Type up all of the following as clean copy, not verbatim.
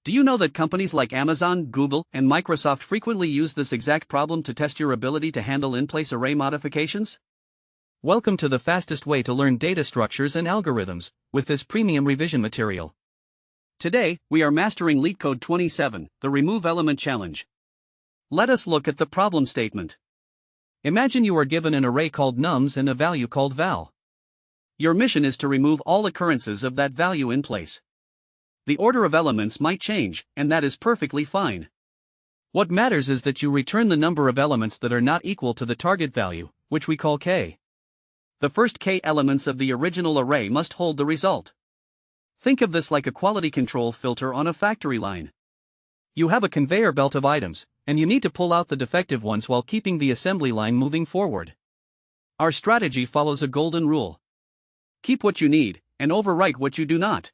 Do you know that companies like Amazon, Google, and Microsoft frequently use this exact problem to test your ability to handle in-place array modifications? Welcome to the fastest way to learn data structures and algorithms, with this premium revision material. Today, we are mastering LeetCode 27, the Remove Element Challenge. Let us look at the problem statement. Imagine you are given an array called nums and a value called val. Your mission is to remove all occurrences of that value in place. The order of elements might change, and that is perfectly fine. What matters is that you return the number of elements that are not equal to the target value, which we call k. The first k elements of the original array must hold the result. Think of this like a quality control filter on a factory line. You have a conveyor belt of items, and you need to pull out the defective ones while keeping the assembly line moving forward. Our strategy follows a golden rule. Keep what you need, and overwrite what you do not.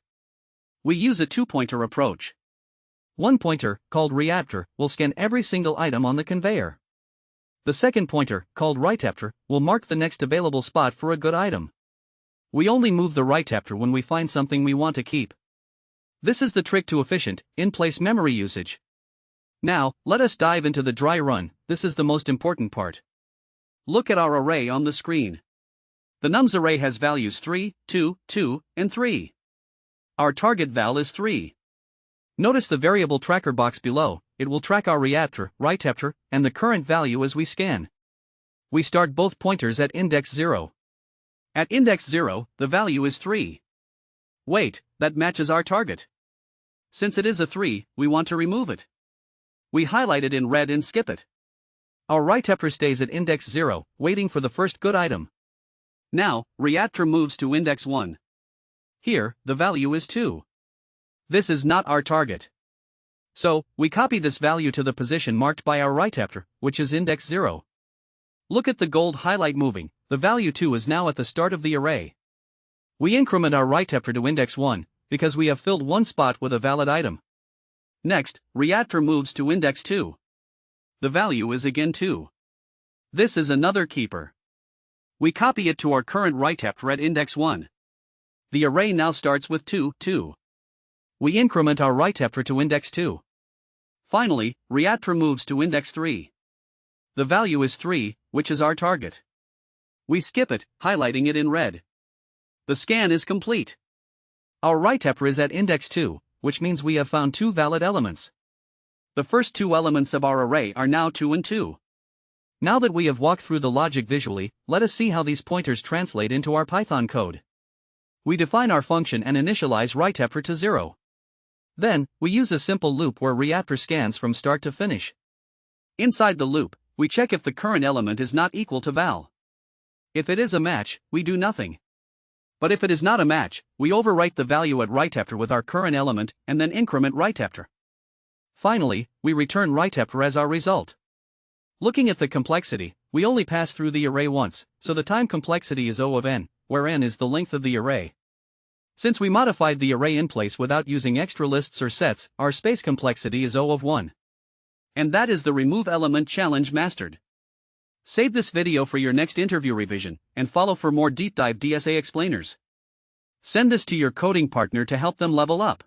We use a two-pointer approach. One pointer, called reactor, will scan every single item on the conveyor. The second pointer, called writeafter, will mark the next available spot for a good item. We only move the writeafter when we find something we want to keep. This is the trick to efficient, in-place memory usage. Now, let us dive into the dry run. This is the most important part. Look at our array on the screen. The nums array has values 3, 2, 2, and 3. Our target val is 3. Notice the variable tracker box below. It will track our reactor, writeafter, and the current value as we scan. We start both pointers at index 0. At index 0, the value is 3. Wait, that matches our target. Since it is a 3, we want to remove it. We highlight it in red and skip it. Our writeafter stays at index 0, waiting for the first good item. Now, reactor moves to index 1. Here, the value is 2. This is not our target. So, we copy this value to the position marked by our writeafter, which is index 0. Look at the gold highlight moving. The value 2 is now at the start of the array. We increment our writeafter to index 1, because we have filled one spot with a valid item. Next, reactor moves to index 2. The value is again 2. This is another keeper. We copy it to our current writeafter at index 1. The array now starts with 2, 2. We increment our writeafter to index 2. Finally, reactor moves to index 3. The value is 3, which is our target. We skip it, highlighting it in red. The scan is complete. Our writeafter is at index 2, which means we have found 2 valid elements. The first 2 elements of our array are now 2 and 2. Now that we have walked through the logic visually, let us see how these pointers translate into our Python code. We define our function and initialize writeafter to 0. Then, we use a simple loop where reactor scans from start to finish. Inside the loop, we check if the current element is not equal to val. If it is a match, we do nothing. But if it is not a match, we overwrite the value at writeafter with our current element and then increment writeafter. Finally, we return writeafter as our result. Looking at the complexity, we only pass through the array once, so the time complexity is O of n, where n is the length of the array. Since we modified the array in place without using extra lists or sets, our space complexity is O of 1. And that is the Remove Element Challenge mastered. Save this video for your next interview revision, and follow for more deep dive DSA explainers. Send this to your coding partner to help them level up.